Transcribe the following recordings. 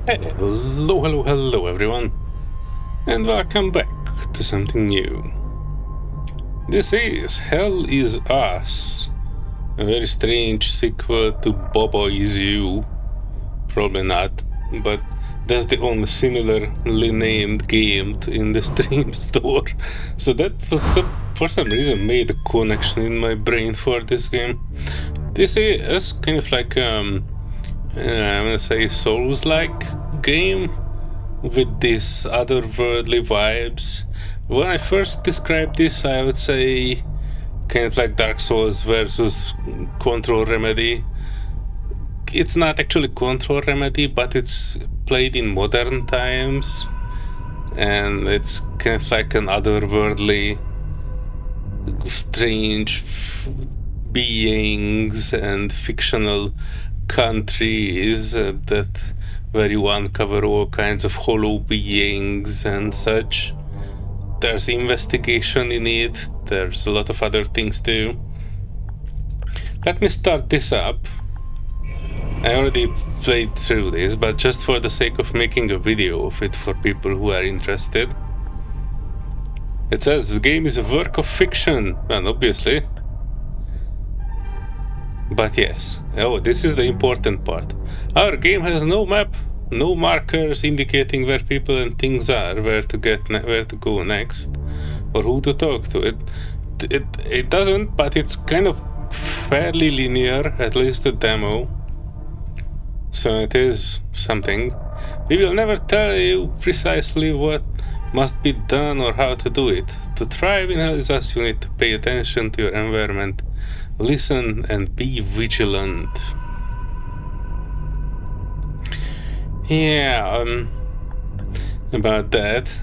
Hello everyone, and welcome back to something new. This is Hell Is Us, a very strange sequel to Bobo Is You. Probably not, but that's the only similarly named game in the Steam store. So that was for some reason made a connection in my brain for this game. This is kind of like I'm gonna say Souls-like game with these otherworldly vibes. When I first described this, I would say kind of like Dark Souls versus Control Remedy. It's not actually Control Remedy, but it's played in modern times, and it's kind of like an otherworldly, strange beings and fictional countries that where you uncover all kinds of hollow beings and such. There's investigation in it, there's a lot of other things too. Let me start this up. I already played through this, but just for the sake of making a video of it for people who are interested. It says the game is a work of fiction, well, obviously. But yes, this is the important part. Our game has no map, no markers indicating where people and things are, where to go next, or who to talk to. It doesn't, but it's kind of fairly linear, at least the demo. So it is something. We will never tell you precisely what must be done or how to do it. To thrive in Hell Is Us, you need to pay attention to your environment, listen, and be vigilant. Yeah, about that.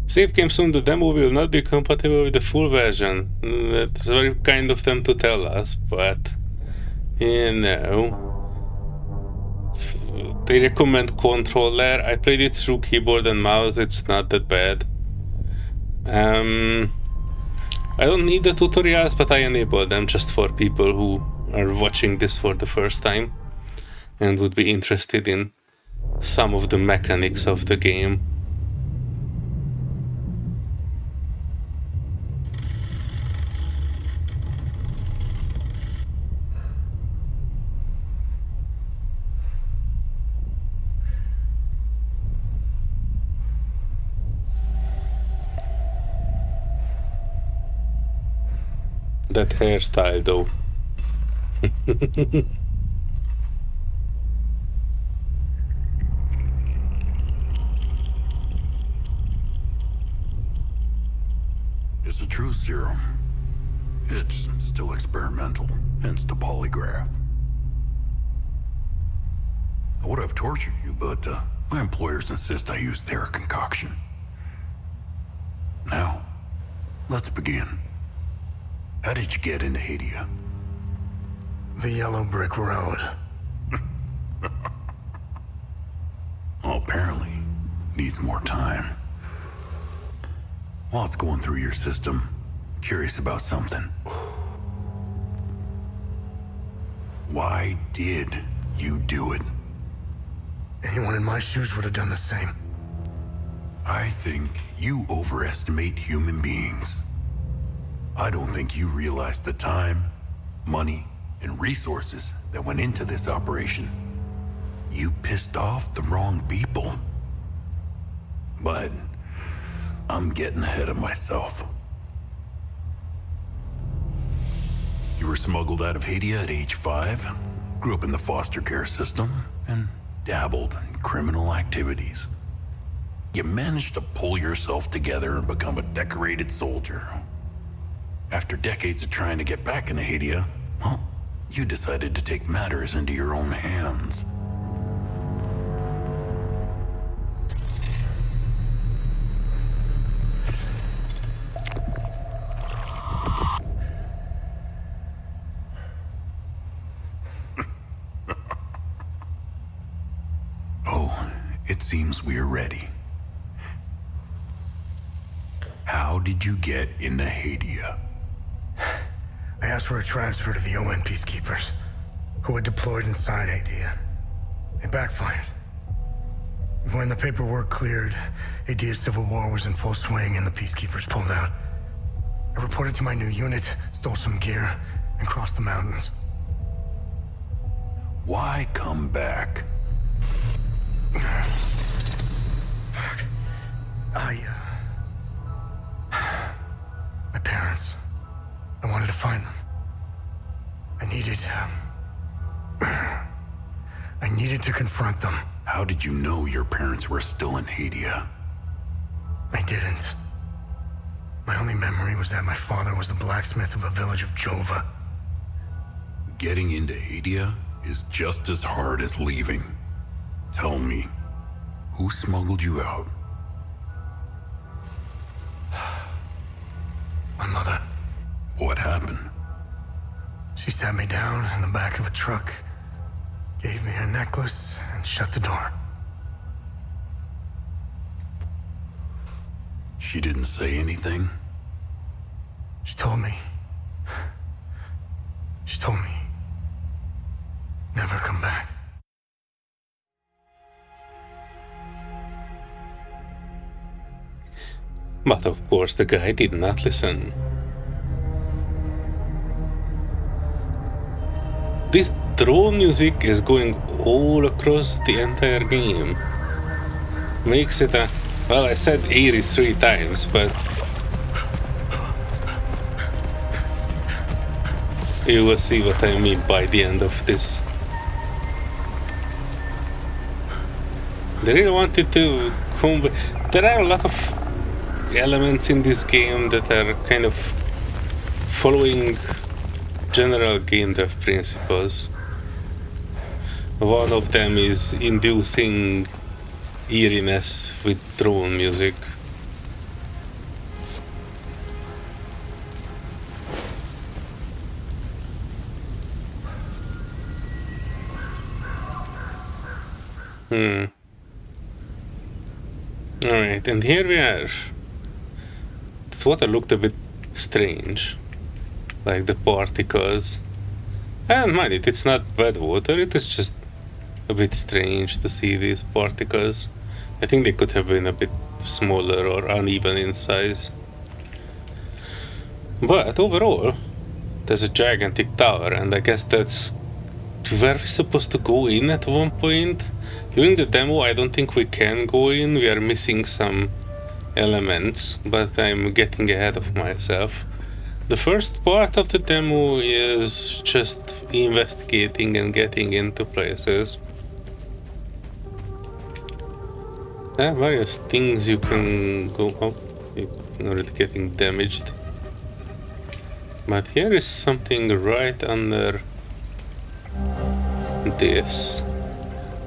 Save games from the demo will not be compatible with the full version. That's very kind of them to tell us, but you know. They recommend controller. I played it through keyboard and mouse. It's not that bad. I don't need the tutorials, but I enable them just for people who are watching this for the first time and would be interested in some of the mechanics of the game. That hairstyle though. It's a true serum. It's still experimental, hence the polygraph. I would have tortured you, but my employers insist I use their concoction. Now, let's begin. How did you get into Hadia? The Yellow Brick Road. Well, apparently, needs more time. While it's going through your system, curious about something. Why did you do it? Anyone in my shoes would have done the same. I think you overestimate human beings. I don't think you realize the time, money, and resources that went into this operation. You pissed off the wrong people. But I'm getting ahead of myself. You were smuggled out of Hadia at age 5, grew up in the foster care system, and dabbled in criminal activities. You managed to pull yourself together and become a decorated soldier. After decades of trying to get back into Hadia, well, you decided to take matters into your own hands. Oh, it seems we're ready. How did you get into Hadia? I asked for a transfer to the UN peacekeepers, who had deployed inside Hadia. It backfired. When the paperwork cleared, Hidea's civil war was in full swing and the peacekeepers pulled out. I reported to my new unit, stole some gear, and crossed the mountains. Why come back? My parents. I wanted to find them. I needed to confront them. How did you know your parents were still in Hadia? I didn't. My only memory was that my father was the blacksmith of a village of Jova. Getting into Hadia is just as hard as leaving. Tell me, who smuggled you out? My mother. What happened? She sat me down in the back of a truck, gave me her necklace, and shut the door. She didn't say anything? She told me, never come back. But of course the guy did not listen. This drone music is going all across the entire game. Makes it a... well, I said 83 times, but... you will see what I mean by the end of this. They really wanted to come... there are a lot of elements in this game that are kind of following general game dev principles. One of them is inducing eeriness with drone music. Alright, and here we are. The water looked a bit strange, like the particles. And mind it, it's not bad water, it is just a bit strange to see these particles. I think they could have been a bit smaller or uneven in size. But overall, there's a gigantic tower, and I guess that's where we're supposed to go in at one point. During the demo, I don't think we can go in, we are missing some elements, but I'm getting ahead of myself. The first part of the demo is just investigating and getting into places. There are various things you can go... oh, you're already getting damaged. But here is something right under this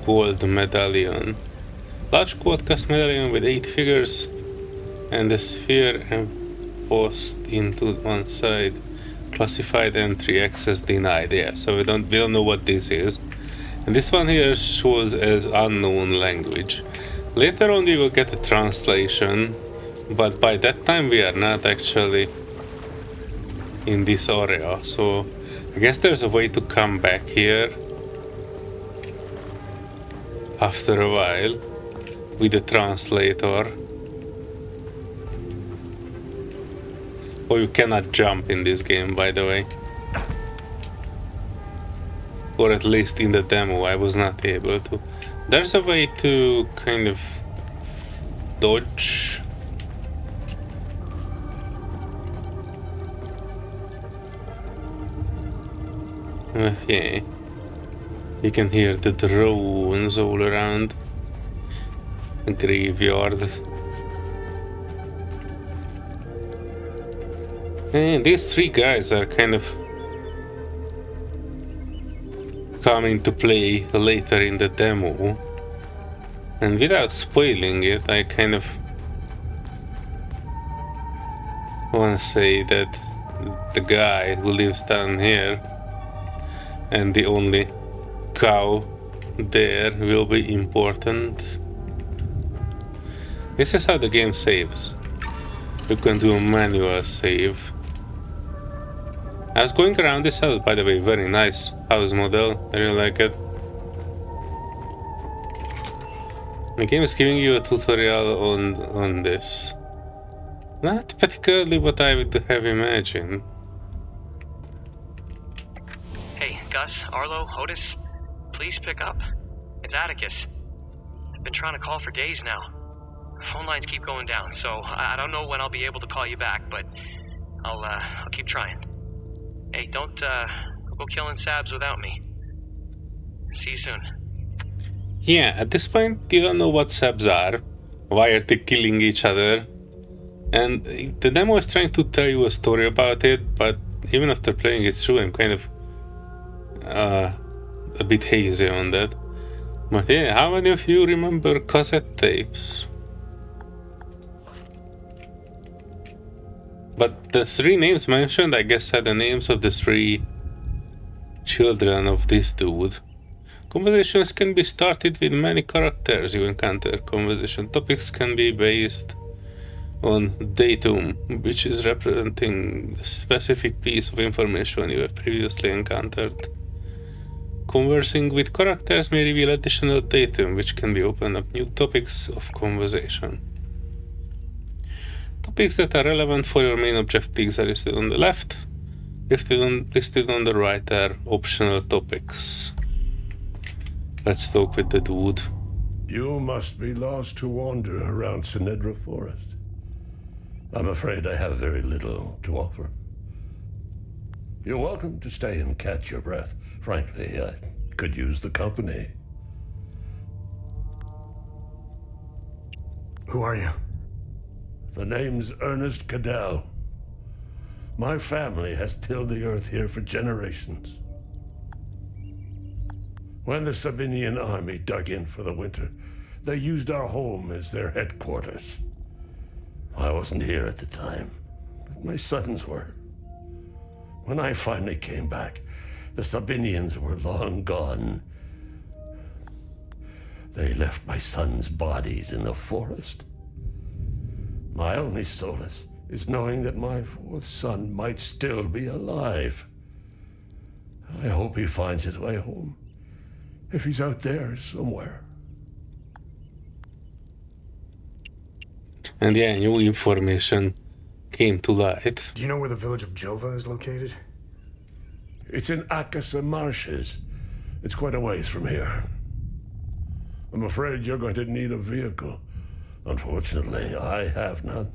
gold medallion. Large gold cast medallion with 8 figures and a sphere embossed into one side. Classified entry access denied. Yeah, so we don't know what this is. And this one here shows as unknown language. Later on we will get a translation, but by that time we are not actually in this area, so I guess there's a way to come back here after a while with the translator. Or you cannot jump in this game, by the way. Or at least in the demo I was not able to. There's a way to kind of dodge. But yeah, you can hear the drones all around the graveyard. And these 3 guys are kind of coming to play later in the demo. And without spoiling it, I kind of want to say that the guy who lives down here and the only cow there will be important. This is how the game saves. You can do a manual save. I was going around this house, by the way, very nice house model, I really like it. The game is giving you a tutorial on this. Not particularly what I would have imagined. Hey, Gus, Arlo, Otis, please pick up. It's Atticus. I've been trying to call for days now. Phone lines keep going down, so I don't know when I'll be able to call you back, but I'll keep trying. Hey, don't go killing Sabs without me. See you soon. Yeah, at this point, you don't know what subs are. Why are they killing each other? And the demo is trying to tell you a story about it, but even after playing it through, I'm kind of a bit hazy on that. But yeah, how many of you remember cassette tapes? But the three names mentioned, I guess, are the names of the three children of this dude. Conversations can be started with many characters you encounter. Conversation topics can be based on datum, which is representing a specific piece of information you have previously encountered. Conversing with characters may reveal additional datum, which can be open up new topics of conversation. Topics that are relevant for your main objectives are listed on the left. Listed on the right are optional topics. Let's talk with the dude. You must be lost to wander around Sinedra Forest. I'm afraid I have very little to offer. You're welcome to stay and catch your breath. Frankly, I could use the company. Who are you? The name's Ernest Cadell. My family has tilled the earth here for generations. When the Sabinian army dug in for the winter, they used our home as their headquarters. I wasn't here at the time, but my sons were. When I finally came back, the Sabinians were long gone. They left my sons' bodies in the forest. My only solace is knowing that my fourth son might still be alive. I hope he finds his way home, if he's out there somewhere. And yeah, new information came to light. Do you know where the village of Jova is located? It's in Akasa Marshes. It's quite a ways from here. I'm afraid you're going to need a vehicle. Unfortunately, I have none.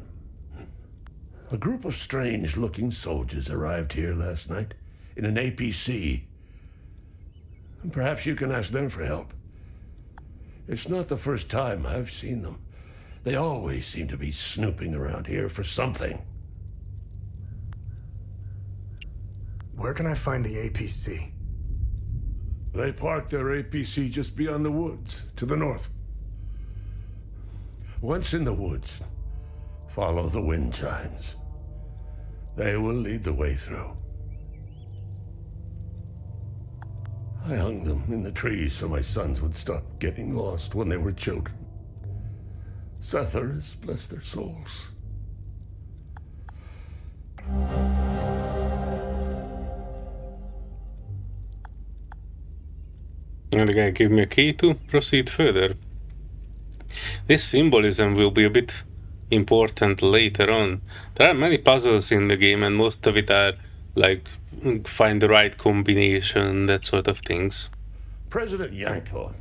A group of strange-looking soldiers arrived here last night in an APC. Perhaps you can ask them for help. It's not the first time I've seen them. They always seem to be snooping around here for something. Where can I find the APC? They parked their APC just beyond the woods, to the north. Once in the woods, follow the wind chimes. They will lead the way through. I hung them in the trees so my sons would stop getting lost when they were children. Setharus, bless their souls. And the guy gave me a key to proceed further. This symbolism will be a bit important later on. There are many puzzles in the game, and most of it are like find the right combination, that sort of things. President Yanko,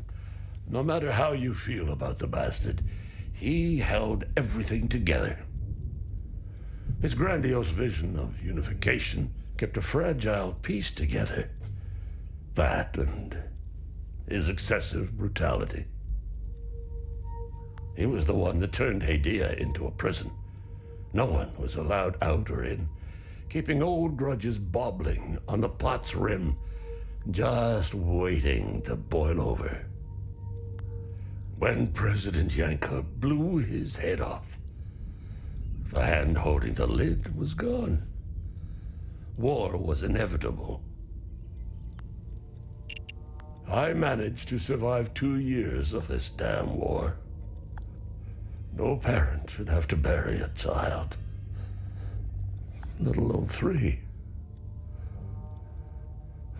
no matter how you feel about the bastard, he held everything together. His grandiose vision of unification kept a fragile peace together. That and his excessive brutality. He was the one that turned Hadia into a prison. No one was allowed out or in, keeping old grudges bobbling on the pot's rim, just waiting to boil over. When President Yanka blew his head off, the hand holding the lid was gone. War was inevitable. I managed to survive 2 years of this damn war. No parent should have to bury a child, let alone 3.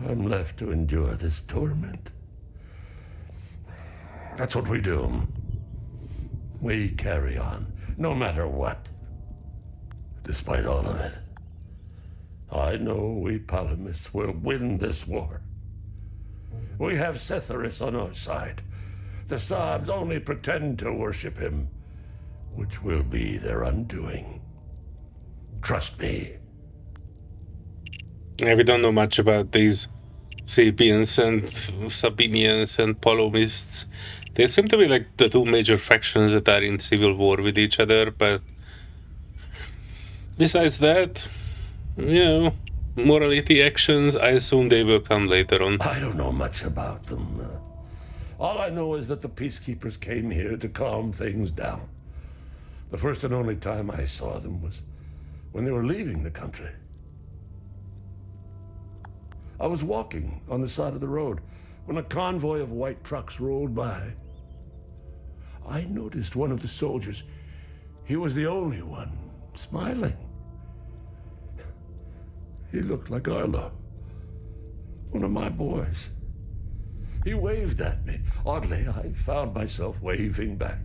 I'm left to endure this torment. That's what we do. We carry on, no matter what. Despite all of it, I know we Palamists will win this war. We have Setharis on our side. The Sabs only pretend to worship him, which will be their undoing. Trust me. Yeah, we don't know much about these Sapiens and Sabinians and Palomists. They seem to be like the two major factions that are in civil war with each other, but besides that, you know, morality actions, I assume they will come later on. I don't know much about them. All I know is that the peacekeepers came here to calm things down. The first and only time I saw them was when they were leaving the country. I was walking on the side of the road when a convoy of white trucks rolled by. I noticed one of the soldiers. He was the only one smiling. He looked like Arlo, one of my boys. He waved at me. Oddly, I found myself waving back.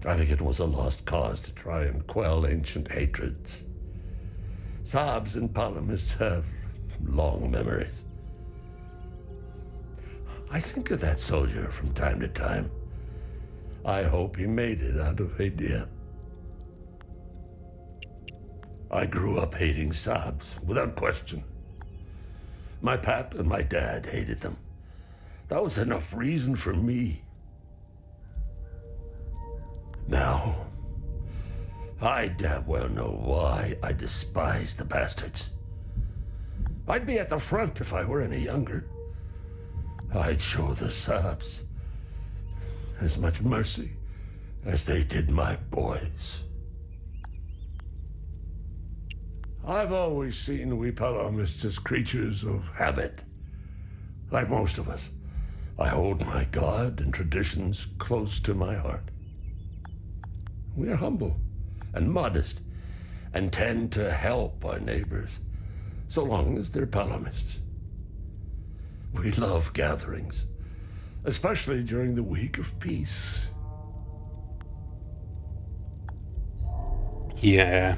I think it was a lost cause to try and quell ancient hatreds. Sabs and Palamists have long memories. I think of that soldier from time to time. I hope he made it out of Hadia. I grew up hating Sabs, without question. My pap and my dad hated them. That was enough reason for me. Now, I damn well know why I despise the bastards. I'd be at the front if I were any younger. I'd show the Sabs as much mercy as they did my boys. I've always seen we Palamists as creatures of habit. Like most of us, I hold my God and traditions close to my heart. We are humble and modest and tend to help our neighbors, so long as they're Palamists. We love gatherings, especially during the week of peace. Yeah.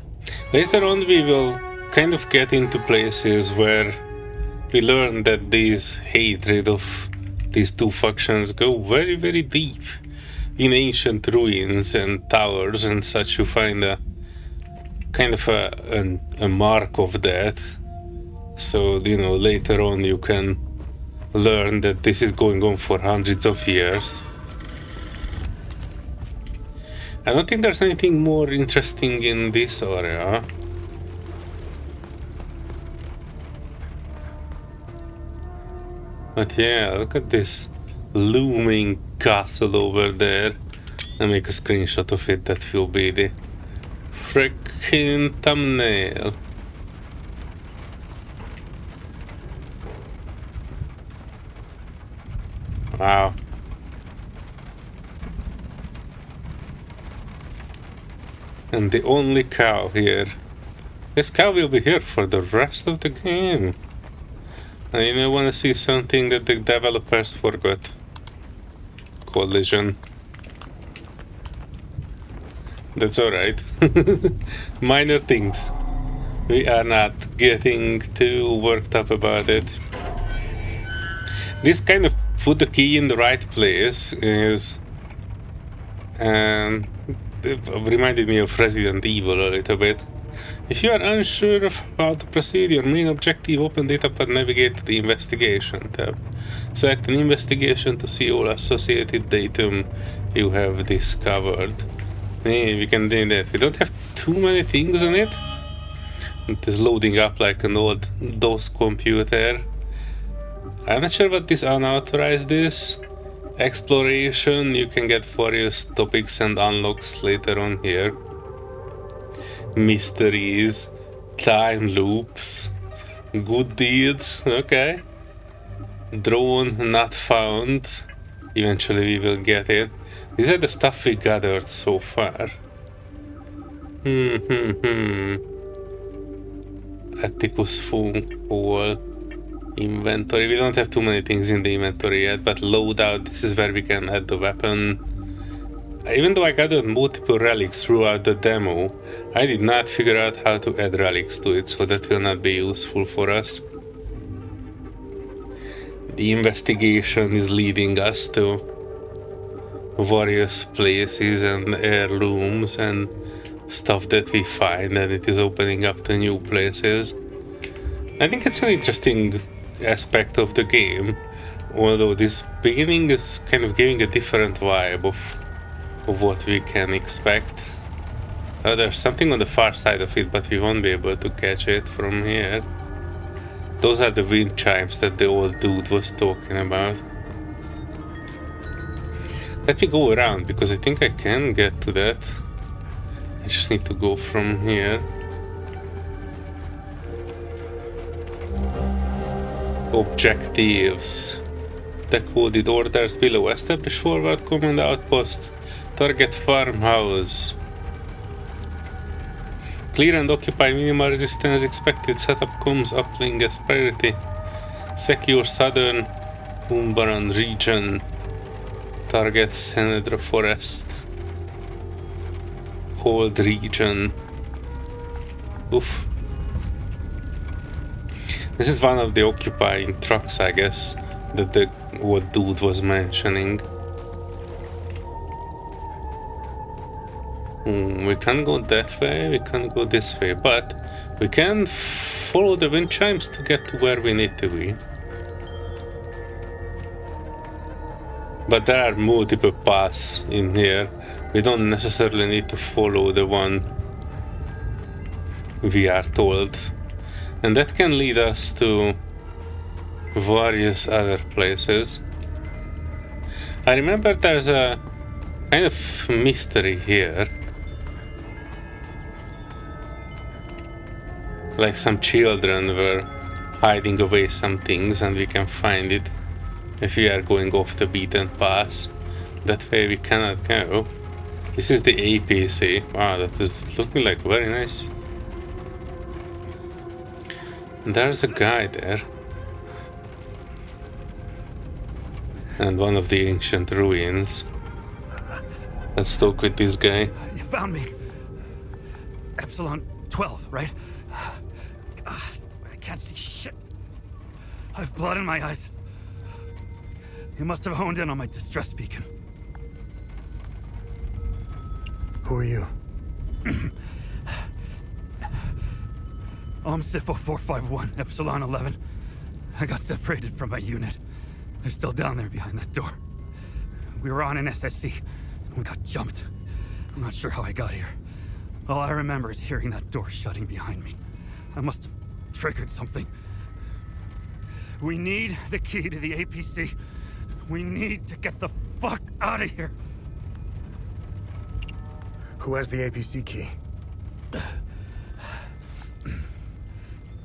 Later on we will kind of get into places where we learn that these hatred of these two factions go very, very deep. In ancient ruins and towers and such, you find a kind of a mark of that. So, you know, later on you can learn that this is going on for hundreds of years. I don't think there's anything more interesting in this area. But yeah, look at this looming castle over there. I'll make a screenshot of it, that will be the frickin' thumbnail. Wow. And the only cow here. This cow will be here for the rest of the game. And you may want to see something that the developers forgot. Collision. That's alright. Minor things. We are not getting too worked up about it. This kind of put the key in the right place is... it reminded me of Resident Evil a little bit. If you are unsure of how to proceed, your main objective, open datapad, navigate to the investigation tab. Select an investigation to see all associated datum you have discovered. Yeah, we can do that. We don't have too many things on it. It is loading up like an old DOS computer. I'm not sure what this unauthorized is. Exploration, you can get various topics and unlocks later on here. Mysteries, time loops, good deeds, okay. Drone not found. Eventually we will get it. These are the stuff we gathered so far. Atticus Funk Hall. Inventory. We don't have too many things in the inventory yet, but loadout, this is where we can add the weapon. Even though I gathered multiple relics throughout the demo, I did not figure out how to add relics to it, so that will not be useful for us. The investigation is leading us to various places and heirlooms and stuff that we find, and it is opening up to new places. I think it's an interesting aspect of the game, although this beginning is kind of giving a different vibe of what we can expect. There's something on the far side of it, but we won't be able to catch it from here. Those are the wind chimes that the old dude was talking about. Let me go around, because I think I can get to that. I just need to go from here. Objectives. Decoded orders below. Establish forward command outpost. Target farmhouse. Clear and occupy minimal resistance expected. Setup comms uplink as priority. Secure southern Umbaran region. Target Senedra Forest. Hold region. Oof. This is one of the occupying trucks, I guess, that the old dude was mentioning. We can't go that way, we can't go this way, but we can follow the wind chimes to get to where we need to be. But there are multiple paths in here. We don't necessarily need to follow the one we are told. And that can lead us to various other places. I remember there's a kind of mystery here. Like some children were hiding away some things, and we can find it if we are going off the beaten path. That way we cannot go. This is the APC. Wow, that is looking like very nice. There's a guy there. And one of the ancient ruins. Let's talk with this guy. You found me. Epsilon 12, right? I can't see shit. I have blood in my eyes. You must have honed in on my distress beacon. Who are you? Sifo 451, Epsilon 11. I got separated from my unit. They're still down there behind that door. We were on an SSC, and we got jumped. I'm not sure how I got here. All I remember is hearing that door shutting behind me. I must have triggered something. We need the key to the APC. We need to get the fuck out of here. Who has the APC key?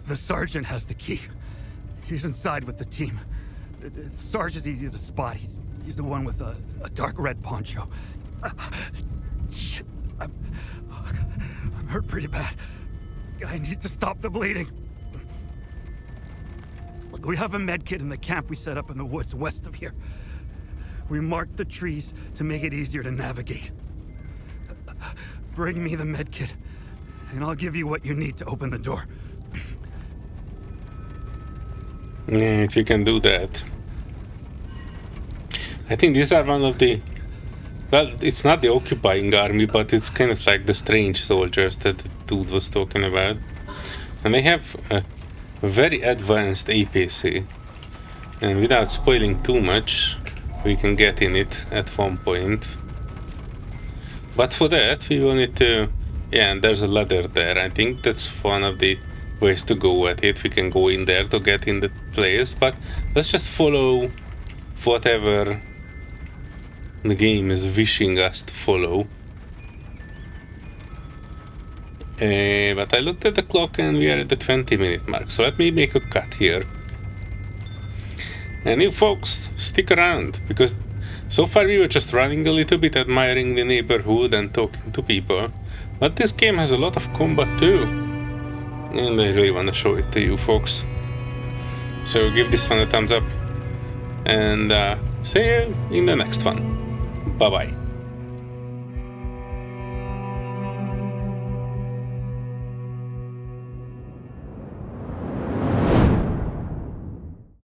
The sergeant has the key. He's inside with the team. The Sarge is easy to spot. He's the one with a dark red poncho. Shit. I'm hurt pretty bad. I need to stop the bleeding. Look, we have a medkit in the camp we set up in the woods west of here. We marked the trees to make it easier to navigate. Bring me the medkit, and I'll give you what you need to open the door. Yeah, if you can do that. I think these are one of the... Well, it's not the occupying army, but it's kind of like the strange soldiers that the dude was talking about. And they have a very advanced APC. And without spoiling too much, we can get in it at one point. But for that, we will need to... Yeah, and there's a ladder there. I think that's one of the ways to go at it. We can go in there to get in the place, but let's just follow whatever the game is wishing us to follow. But I looked at the clock and we are at the 20-minute mark, so let me make a cut here. And you folks, stick around, because so far we were just running a little bit, admiring the neighborhood and talking to people. But this game has a lot of combat too. And I really want to show it to you folks. So give this one a thumbs up. And see you in the next one. Bye bye.